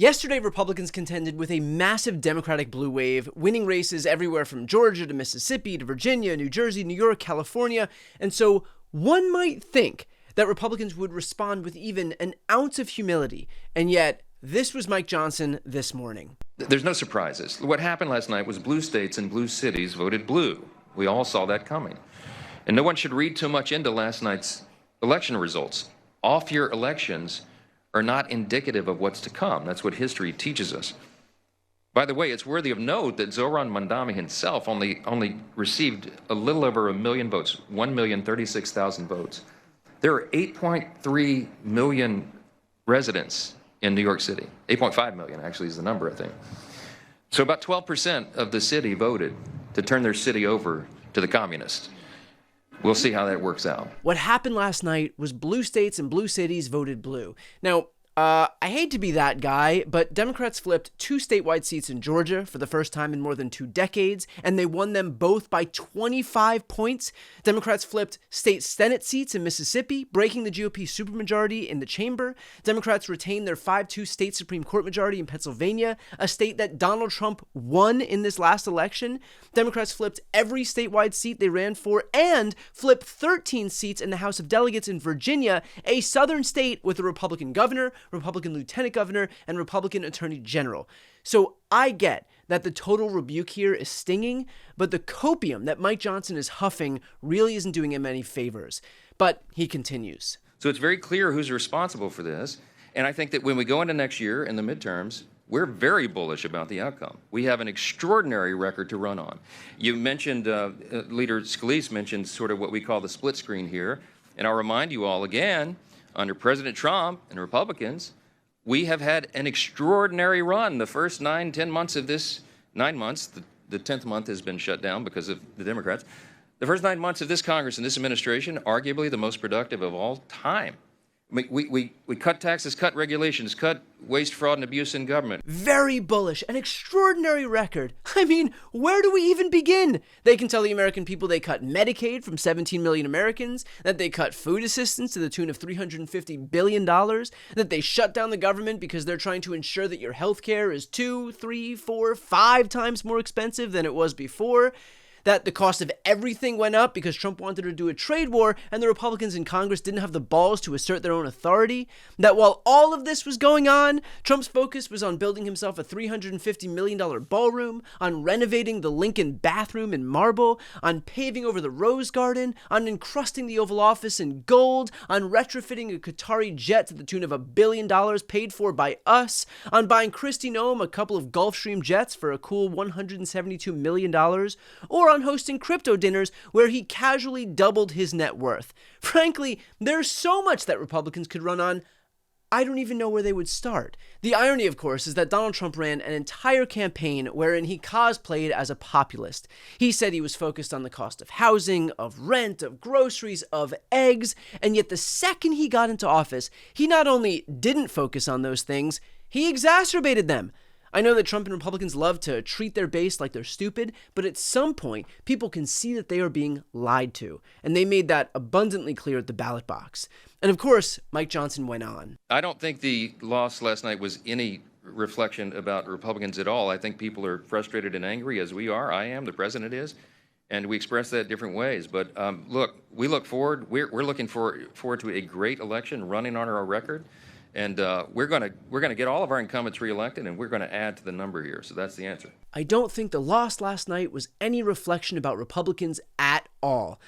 Yesterday, Republicans contended with a massive Democratic blue wave, winning races everywhere from Georgia to Mississippi to Virginia, New Jersey, New York, California. And so one might think that Republicans would respond with even an ounce of humility. And yet, this was Mike Johnson this morning. There's no surprises. What happened last night was blue states and blue cities voted blue. We all saw that coming. And no one should read too much into last night's election results. Off-year elections are not indicative of what's to come. That's what history teaches us. By the way, it's worthy of note that Zoran Mandami himself only received a little over 1 million votes, 1,036,000 votes. There are 8.3 million residents in New York City. 8.5 million actually is the number, I think. So about 12% of the city voted to turn their city over to the communists. We'll see how that works out. What happened last night was blue states and blue cities voted blue. Now, I hate to be that guy, but Democrats flipped 2 statewide seats in Georgia for the first time in more than 2 decades, and they won them both by 25 points. Democrats flipped state Senate seats in Mississippi, breaking the GOP supermajority in the chamber. Democrats retained their 5-2 state Supreme Court majority in Pennsylvania, a state that Donald Trump won in this last election. Democrats flipped every statewide seat they ran for and flipped 13 seats in the House of Delegates in Virginia, a southern state with a Republican governor, Republican lieutenant governor, and Republican attorney general. So I get that the total rebuke here is stinging, but the copium that Mike Johnson is huffing really isn't doing him any favors. But he continues. So it's very clear who's responsible for this. And I think that when we go into next year in the midterms, we're very bullish about the outcome. We have an extraordinary record to run on. You mentioned, Leader Scalise mentioned sort of what we call the split screen here. And I'll remind you all again, under President Trump and Republicans, we have had an extraordinary run. The first 9 months of this, 9 months, the 10th month has been shut down because of the Democrats. The first 9 months of this Congress and this administration, arguably the most productive of all time. We cut taxes, cut regulations, cut waste, fraud, and abuse in government. Very bullish, an extraordinary record. I mean, where do we even begin? They can tell the American people they cut Medicaid from 17 million Americans, that they cut food assistance to the tune of $350 billion, that they shut down the government because they're trying to ensure that your health care is 2, 3, 4, 5 times more expensive than it was before, that the cost of everything went up because Trump wanted to do a trade war and the Republicans in Congress didn't have the balls to assert their own authority, that while all of this was going on, Trump's focus was on building himself a $350 million ballroom, on renovating the Lincoln bathroom in marble, on paving over the Rose Garden, on encrusting the Oval Office in gold, on retrofitting a Qatari jet to the tune of $1 billion paid for by us, on buying Kristi Noem a couple of Gulfstream jets for a cool $172 million, or on hosting crypto dinners where he casually doubled his net worth. Frankly, there's so much that Republicans could run on, I don't even know where they would start. The irony, of course, is that Donald Trump ran an entire campaign wherein he cosplayed as a populist. He said he was focused on the cost of housing, of rent, of groceries, of eggs, and yet the second he got into office, he not only didn't focus on those things, he exacerbated them. I know that Trump and Republicans love to treat their base like they're stupid, but at some point, people can see that they are being lied to, and they made that abundantly clear at the ballot box. And of course, Mike Johnson went on. I don't think the loss last night was any reflection about Republicans at all. I think people are frustrated and angry, as we are. I am, the president is, and we express that different ways. But look, we look forward. We're looking forward to a great election running on our record. And we're gonna get all of our incumbents reelected, and we're gonna add to the number here. So that's the answer. I don't think the loss last night was any reflection about Republicans at all.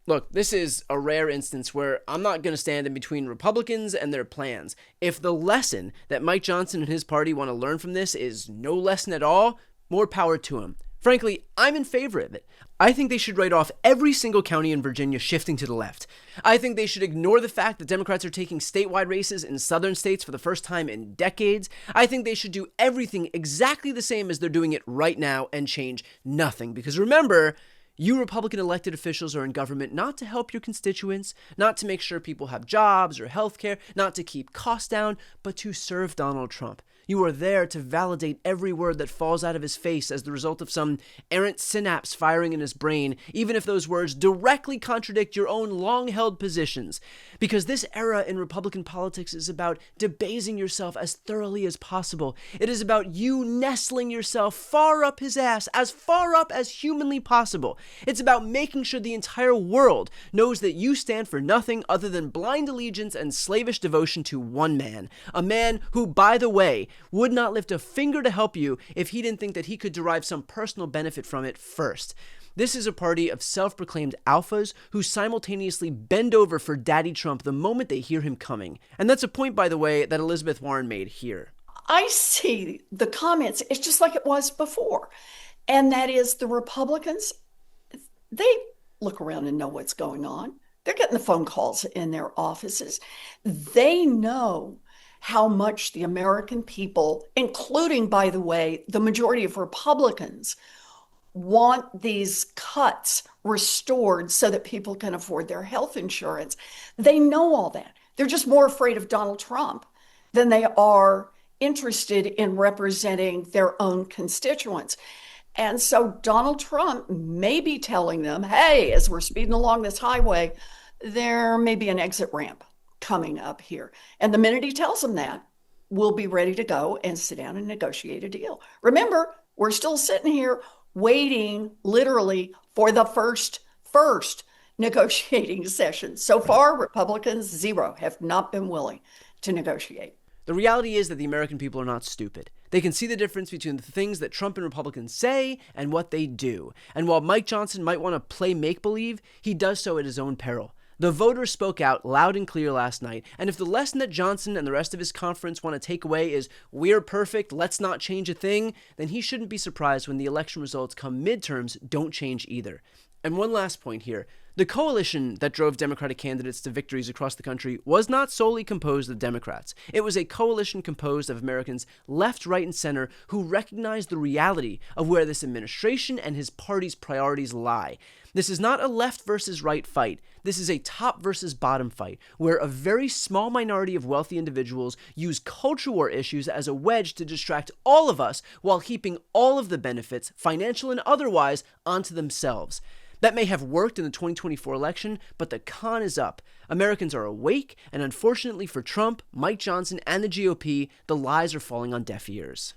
Look, this is a rare instance where I'm not going to stand in between Republicans and their plans. If the lesson that Mike Johnson and his party want to learn from this is no lesson at all, more power to him. Frankly, I'm in favor of it. I think they should write off every single county in Virginia shifting to the left. I think they should ignore the fact that Democrats are taking statewide races in southern states for the first time in decades. I think they should do everything exactly the same as they're doing it right now and change nothing. Because remember, you Republican elected officials are in government not to help your constituents, not to make sure people have jobs or health care, not to keep costs down, but to serve Donald Trump. You are there to validate every word that falls out of his face as the result of some errant synapse firing in his brain, even if those words directly contradict your own long-held positions. Because this era in Republican politics is about debasing yourself as thoroughly as possible. It is about you nestling yourself far up his ass, as far up as humanly possible. It's about making sure the entire world knows that you stand for nothing other than blind allegiance and slavish devotion to one man. A man who, by the way, would not lift a finger to help you if he didn't think that he could derive some personal benefit from it first. This is a party of self-proclaimed alphas who simultaneously bend over for Daddy Trump the moment they hear him coming. And that's a point, by the way, that Elizabeth Warren made here. I see the comments, it's just like it was before. And that is the Republicans, they look around and know what's going on. They're getting the phone calls in their offices. They know how much the American people, including, by the way, the majority of Republicans, want these cuts restored so that people can afford their health insurance. They know all that. They're just more afraid of Donald Trump than they are interested in representing their own constituents. And so Donald Trump may be telling them, hey, as we're speeding along this highway, there may be an exit ramp coming up here. And the minute he tells them that, we'll be ready to go and sit down and negotiate a deal. Remember, we're still sitting here waiting literally for the first negotiating session. So far, Republicans, zero, have not been willing to negotiate. The reality is that the American people are not stupid. They can see the difference between the things that Trump and Republicans say and what they do. And while Mike Johnson might want to play make-believe, he does so at his own peril. The voters spoke out loud and clear last night, and if the lesson that Johnson and the rest of his conference want to take away is, we're perfect, let's not change a thing, then he shouldn't be surprised when the election results come midterms don't change either. And one last point here. The coalition that drove Democratic candidates to victories across the country was not solely composed of Democrats. It was a coalition composed of Americans left, right, and center who recognized the reality of where this administration and his party's priorities lie. This is not a left versus right fight. This is a top versus bottom fight, where a very small minority of wealthy individuals use culture war issues as a wedge to distract all of us while heaping all of the benefits, financial and otherwise, onto themselves. That may have worked in the 2024 election, but the con is up. Americans are awake, and unfortunately for Trump, Mike Johnson, and the GOP, the lies are falling on deaf ears.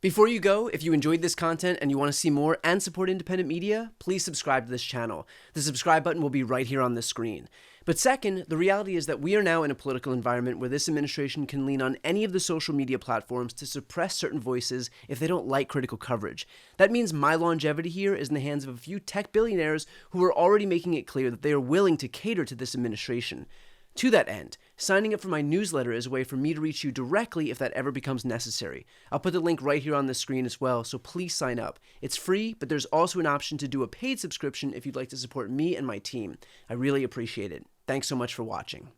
Before you go, if you enjoyed this content and you want to see more and support independent media, please subscribe to this channel. The subscribe button will be right here on the screen. But second, the reality is that we are now in a political environment where this administration can lean on any of the social media platforms to suppress certain voices if they don't like critical coverage. That means my longevity here is in the hands of a few tech billionaires who are already making it clear that they are willing to cater to this administration. To that end, signing up for my newsletter is a way for me to reach you directly if that ever becomes necessary. I'll put the link right here on the screen as well, so please sign up. It's free, but there's also an option to do a paid subscription if you'd like to support me and my team. I really appreciate it. Thanks so much for watching.